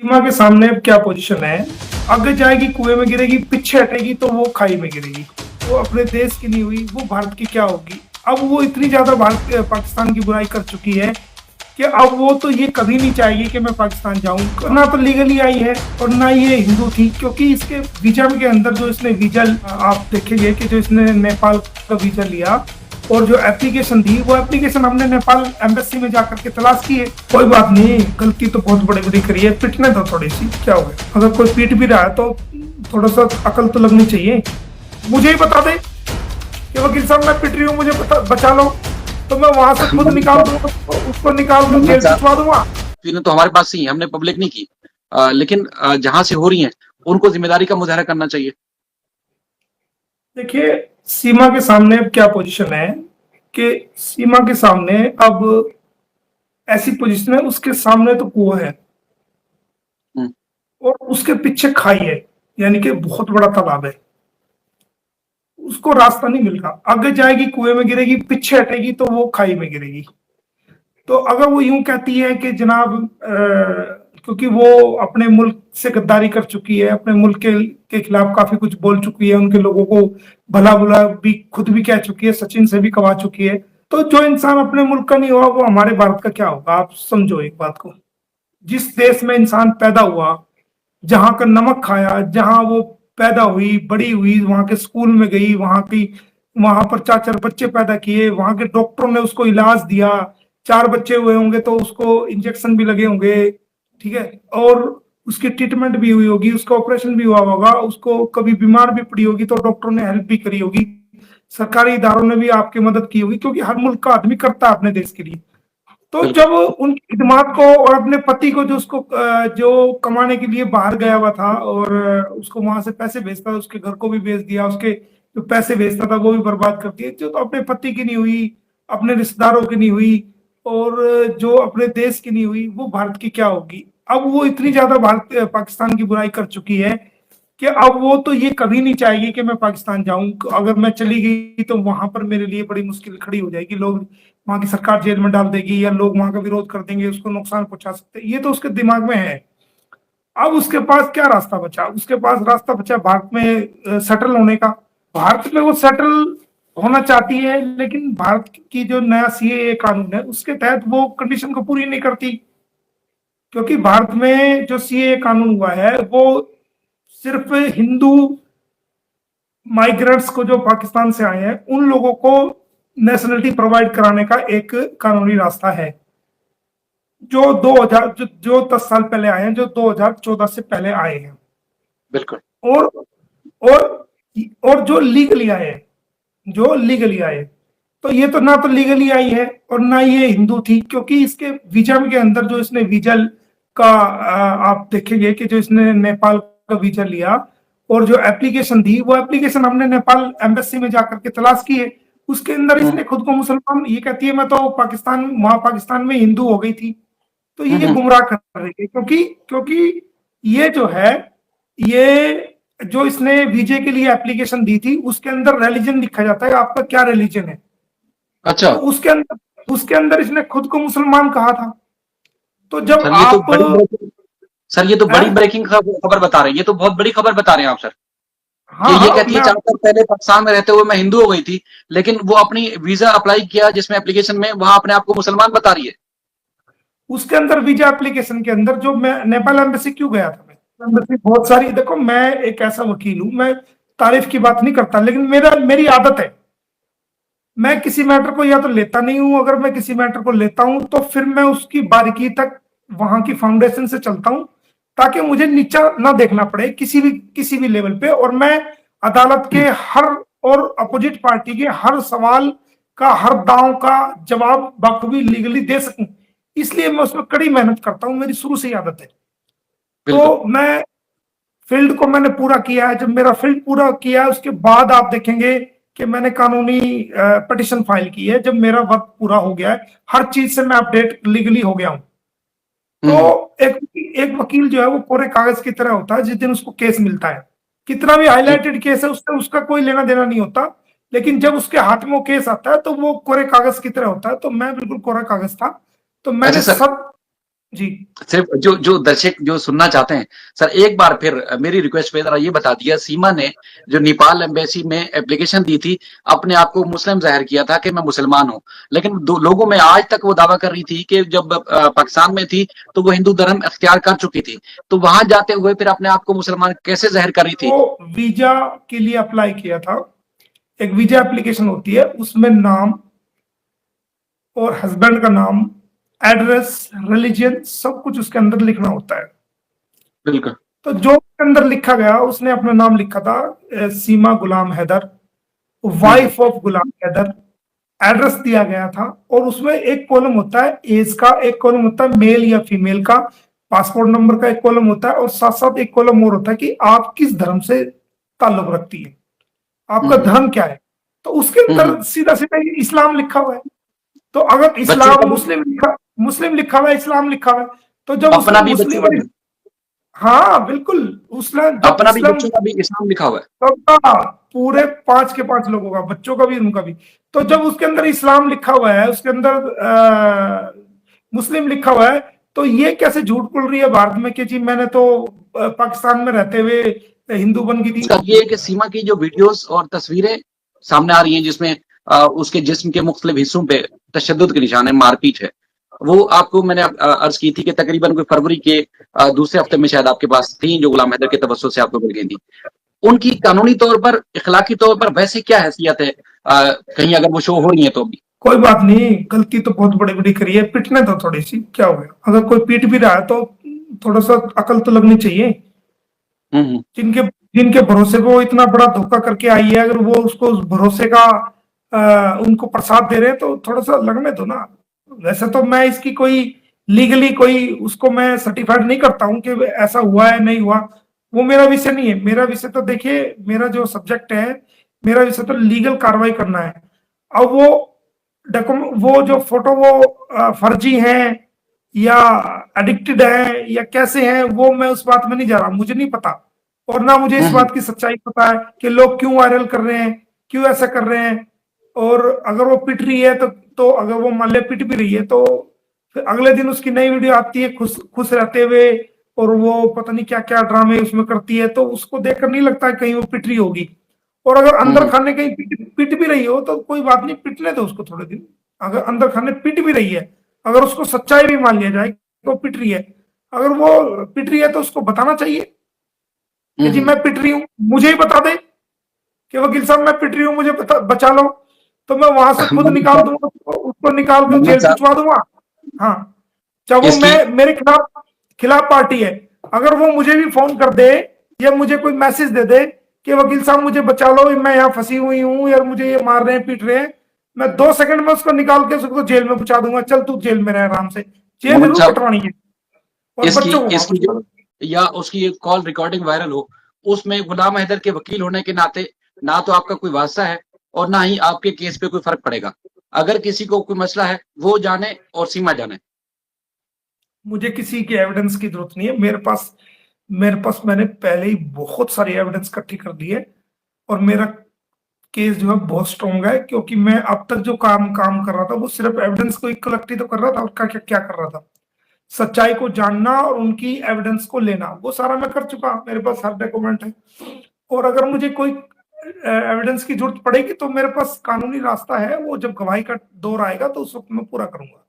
सीमा के सामने अब क्या पोजीशन है। आगे जाएगी कुएं में गिरेगी, पीछे हटेगी तो वो खाई में गिरेगी। वो अपने देश की नहीं हुई, वो भारत की क्या होगी। अब वो इतनी ज्यादा भारत पाकिस्तान की बुराई कर चुकी है कि अब वो तो ये कभी नहीं चाहेगी कि मैं पाकिस्तान जाऊं। ना तो लीगली आई है और ना ये हिंदू थी, क्योंकि इसके वीजा के अंदर जो इसने वीजा, आप देखेंगे कि जो इसने नेपाल का वीजा लिया और जो एप्लीकेशन दी, वो एप्लीकेशन हमने नेपाल एम्बेसी में जाकर के तलाश की है। कोई बात नहीं, गलती तो बहुत बड़ी बड़ी करी है, पिटने दो थोड़ी सी, क्या हो गया। अगर कोई पीट भी रहा है तो थोड़ा सा अकल तो लगनी चाहिए। मुझे ही बता दे कि वकील साहब मैं पिट रही हूँ, मुझे बचा लो, तो मैं वहां से खुद निकाल दूंगा, उसको निकाल दूं, जेल भिजवा दूंगा। चीजें तो हमारे पास ही है, हमने पब्लिक नहीं की। लेकिन जहां से हो रही हैं उनको जिम्मेदारी का मुजाहरा करना चाहिए। देखिए, सीमा के सामने अब क्या पोजीशन है कि सीमा के सामने अब ऐसी पोजीशन है, उसके सामने तो कुआं है और उसके पीछे खाई है, यानी कि बहुत बड़ा तालाब है। उसको रास्ता नहीं मिल रहा, आगे जाएगी कुएं में गिरेगी, पीछे हटेगी तो वो खाई में गिरेगी। तो अगर वो यूं कहती है कि जनाब क्योंकि वो अपने मुल्क से गद्दारी कर चुकी है, अपने मुल्क के खिलाफ काफी कुछ बोल चुकी है, उनके लोगों को भला बुला भी खुद भी कह चुकी है, सचिन से भी कवा चुकी है। तो जो इंसान अपने मुल्क का नहीं हुआ वो हमारे भारत का क्या होगा। आप समझो एक बात को, जिस देश में इंसान पैदा हुआ, जहां का नमक खाया, जहां वो पैदा हुई बड़ी हुई, वहां के स्कूल में गई, वहां पर 4 4 बच्चे पैदा किए, वहां के डॉक्टरों ने उसको इलाज दिया, 4 बच्चे हुए होंगे तो उसको इंजेक्शन भी लगे होंगे, ठीक है, और उसकी ट्रीटमेंट भी हुई होगी, उसका ऑपरेशन भी हुआ होगा, उसको कभी बीमार भी पड़ी होगी तो डॉक्टरों ने हेल्प भी करी होगी, सरकारी इदारों ने भी आपकी मदद की होगी, क्योंकि हर मुल्क का आदमी करता है अपने देश के लिए। तो जब उनकी खिदमत को और अपने पति को जो उसको जो कमाने के लिए बाहर गया हुआ था और उसको वहां से पैसे भेजता था, उसके घर को भी भेज दिया, उसके जो पैसे भेजता था वो भी बर्बाद कर दिए, जो तो अपने पति की नहीं हुई, अपने रिश्तेदारों की नहीं हुई और जो अपने देश की नहीं हुई, वो भारत की क्या होगी। अब वो इतनी ज्यादा भारत पाकिस्तान की बुराई कर चुकी है कि अब वो तो ये कभी नहीं चाहेगी कि मैं पाकिस्तान जाऊं। अगर मैं चली गई तो वहां पर मेरे लिए बड़ी मुश्किल खड़ी हो जाएगी, लोग वहां की सरकार जेल में डाल देगी या लोग वहां का विरोध कर देंगे, उसको नुकसान पहुंचा सकते हैं, ये तो उसके दिमाग में है। अब उसके पास क्या रास्ता बचा, उसके पास रास्ता बचा भारत में सेटल होने का। भारत में वो सेटल होना चाहती है, लेकिन भारत की जो नया सीएए कानून है उसके तहत वो कंडीशन को पूरी नहीं करती, क्योंकि भारत में जो सीएए कानून हुआ है वो सिर्फ हिंदू माइग्रेंट्स को, जो पाकिस्तान से आए हैं, उन लोगों को नेशनलिटी प्रोवाइड कराने का एक कानूनी रास्ता है, जो 2000 जो 10 साल पहले आए हैं, जो 2014 से पहले आए हैं। बिल्कुल। और और और जो लीगली आए, जो लीगली आए, तो ये तो ना तो लीगली आई है और ना ये हिंदू थी, क्योंकि इसके वीजा के अंदर जो इसने वीजा का आप देखेंगे कि जो इसने नेपाल का वीजा लिया और जो एप्लीकेशन दी, वो एप्लीकेशन हमने नेपाल एम्बेसी में जाकर के तलाश की है। उसके अंदर इसने खुद को मुसलमान, ये कहती है मैं तो पाकिस्तान, वहां पाकिस्तान में हिंदू हो गई थी। तो ये गुमराह कर रही है, क्योंकि क्योंकि ये जो है, ये जो इसने वीजे के लिए एप्लीकेशन दी थी उसके अंदर रिलीजन लिखा जाता है, आपका क्या रिलीजन है। अच्छा तो उसके अंदर इसने खुद को मुसलमान कहा था। तो जब सर, आप ये तो बड़ी है, ब्रेकिंग खबर बता रहे हैं। ये तो बहुत बड़ी खबर बता रहे हैं आप सर, कि हाँ ये हाँ, कहती है 4 साल पहले पाकिस्तान में रहते हुए मैं हिंदू हो गई थी, लेकिन वो अपनी वीजा अप्लाई किया जिसमें एप्लीकेशन में वहां अपने आप को मुसलमान बता रही है। उसके अंदर वीजा एप्लीकेशन के अंदर जो मैं नेपाल एम्बेसी क्यों गया था, मैं एम्बेसी बहुत सारी, देखो मैं एक ऐसा वकील हूं, मैं तारीफ की बात नहीं करता, लेकिन मेरी आदत है, मैं किसी मैटर को या तो लेता नहीं हूं, अगर मैं किसी मैटर को लेता हूं तो फिर मैं उसकी बारीकी तक, वहां की फाउंडेशन से चलता हूं, ताकि मुझे नीचा ना देखना पड़े किसी भी लेवल पे, और मैं अदालत के हर और अपोजिट पार्टी के हर सवाल का, हर दांव का जवाब बखूबी लीगली दे सकूं। इसलिए मैं उसमें कड़ी मेहनत करता हूं, मेरी शुरू से ही आदत है। बिल्कुल। तो मैं फील्ड को मैंने पूरा किया है, जब मेरा फील्ड पूरा किया है उसके बाद आप देखेंगे कि मैंने कानूनी पिटिशन फाइल की है, जब मेरा वक्त पूरा हो गया है, हर चीज से मैं अपडेट लीगली हो गया हूं। तो एक वकील जो है वो कोरे कागज की तरह होता है, जिस दिन उसको केस मिलता है, कितना भी जी। हाईलाइटेड केस है उससे उसका कोई लेना देना नहीं होता, लेकिन जब उसके हाथ में वो केस आता है तो वो कोरे कागज की तरह होता है। तो मैं बिल्कुल कोरा कागज था, तो अच्छा मैंने सर, सब। जी। सिर्फ जो जो दर्शक जो सुनना चाहते हैं, सर एक बार फिर मेरी रिक्वेस्ट पे जरा ये बता दिया, सीमा ने जो नेपाल एम्बेसी में एप्लीकेशन दी थी, अपने आप को मुस्लिम जाहिर किया था कि मैं मुसलमान हूँ, लेकिन लोगों में आज तक वो दावा कर रही थी कि जब पाकिस्तान में थी तो वो हिंदू धर्म अख्तियार कर चुकी थी, तो वहां जाते हुए फिर अपने आप को मुसलमान कैसे जाहिर कर रही थी? वो वीजा के लिए अप्लाई किया था, एक वीजा एप्लीकेशन होती है, उसमें नाम और हस्बैंड का नाम, एड्रेस, रिलीजन, सब कुछ उसके अंदर लिखना होता है। बिल्कुल। तो जो उसके अंदर लिखा गया, उसने अपना नाम लिखा था Seema Ghulam Haider, wife of Ghulam Haider, address दिया गया था, और उसमें एक कॉलम होता है एज का, एक कॉलम होता है मेल या फीमेल का, पासपोर्ट नंबर का एक कॉलम होता है, और साथ साथ एक कॉलम और होता है कि आप किस धर्म से ताल्लुक रखती है, आपका धर्म क्या है। तो उसके अंदर सीधा सीधा इस्लाम लिखा हुआ है। तो अगर बच्चे का इस्लाम, भी मुस्लिम लिखा हुआ है, इस्लाम लिखा हुआ है, तो जब अपना उसमें भी बच्चों मुस्लिम का और, भी हाँ बिल्कुल, उसमें जब अपना भी इस्लाम, बच्चों का भी इस्लाम लिखा हुआ है। सबका, पूरे 5 के 5 लोगों का, बच्चों का भी, उनका भी। तो जब उसके अंदर इस्लाम लिखा हुआ है, उसके अंदर मुस्लिम लिखा हुआ है, तो ये कैसे झूठ बोल रही है भारत में कि जी मैंने तो पाकिस्तान में रहते हुए हिंदू बन गई थी। इसका ये है कि सीमा की जो वीडियोस और तस्वीरें सामने आ रही हैं जिसमें उसके जिस्म के मुख्तलिफ हिस्सों पे तशद्दुद के निशान है, मारपीट है, वो आपको मैंने अर्ज की थी कि तकरीबन कोई फरवरी के दूसरे हफ्ते में शायद आपके पास थी, जो गुलाम हैदर के तवज्जुह से आपको मिल गई थी। उनकी कानूनी तौर पर, इखलाकी तौर पर वैसे क्या हैसियत है, कहीं अगर वो शो हो रही है तो भी? कोई बात नहीं, गलती तो बहुत बड़ी बड़ी करी है, पिटने दो थोड़ी सी, क्या हो गया? अगर कोई पीट भी रहा है तो थोड़ा सा अकल तो लगनी चाहिए। हम्म। जिनके जिनके भरोसे पे वो इतना बड़ा धोखा करके आई है, अगर वो उसको उस भरोसे का उनको प्रसाद दे रहे हैं, तो थोड़ा सा लगने दो ना। वैसे तो मैं इसकी कोई लीगली कोई उसको मैं सर्टिफाइड नहीं करता हूं कि ऐसा हुआ है नहीं हुआ, वो मेरा विषय नहीं है। मेरा विषय तो देखिए, मेरा जो सब्जेक्ट है, मेरा विषय तो लीगल कार्रवाई करना है। अब वो वो जो फोटो वो फर्जी हैं या एडिक्टेड है या कैसे हैं, वो मैं उस बात में नहीं जा रहा, मुझे नहीं पता। और ना मुझे इस हम्म। बात की सच्चाई पता है कि लोग क्यों वायरल कर रहे हैं, क्यों ऐसा कर रहे हैं। और अगर वो पिट रही है तो अगर वो मान ले पिट भी रही है, तो फिर अगले दिन उसकी नई वीडियो आती है खुश खुश रहते हुए, और वो पता नहीं क्या क्या ड्रामे उसमें करती है, तो उसको देखकर नहीं लगता कहीं वो पिट रही होगी। और अगर अंदर हम्म। खाने कहीं पिट भी रही हो तो कोई बात नहीं, पिटने दो उसको थोड़े दिन। अगर अंदर खाने पिट भी रही है, अगर उसको सच्चाई भी मान लिया जाए तो पिट रही है, अगर वो पिट रही है तो उसको बताना चाहिए कि जी मैं पिट रही हूं, मुझे ही बता दे कि वकील साहब मैं पिट रही हूं, मुझे बचा लो, तो मैं वहां से खुद निकाल मोहम्मद दूंगा, उसको निकाल कर मोहम्मद जेल साहब, भिजवा दूंगा। हाँ, चाहे वो इसकी मैं मेरे खिलाफ खिलाफ पार्टी है, अगर वो मुझे भी फोन कर दे या मुझे कोई मैसेज दे दे कि वकील साहब मुझे बचा लो, मैं यहाँ फंसी हुई हूँ यार, मुझे ये मार रहे हैं पीट रहे हैं, मैं 2 सेकंड में उसको निकाल के उसको जेल में पहुंचा दूंगा, चल तू जेल में रह आराम से। जेल मोहम्मद जरूर साहब, कटवानी है, और इसकी बच्चों को इसकी वापस जो करो। या उसकी एक कॉल रिकॉर्डिंग वायरल हो, उसमें गुलाम हैदर के वकील होने के नाते ना तो आपका कोई वास्ता है और ना ही आपके केस पे कोई फर्क पड़ेगा। अगर किसी को कोई मसला है वो जाने और सीमा जाने। मुझे किसी के एविडेंस की जरूरत नहीं है, मेरे पास मैंने पहले ही बहुत सारी एविडेंस इकट्ठी कर दी है, और मेरा केस जो है बहुत स्ट्रॉन्ग है, क्योंकि मैं अब तक जो काम काम कर रहा था वो सिर्फ एविडेंस को कलेक्ट ही तो कर रहा था, और क्या क्या क्या कर रहा था, सच्चाई को जानना और उनकी एविडेंस को लेना, वो सारा मैं कर चुका, मेरे पास हर डॉक्यूमेंट है। और अगर मुझे कोई एविडेंस की जरूरत पड़ेगी तो मेरे पास कानूनी रास्ता है, वो जब गवाही का दौर आएगा तो उस वक्त मैं पूरा करूंगा।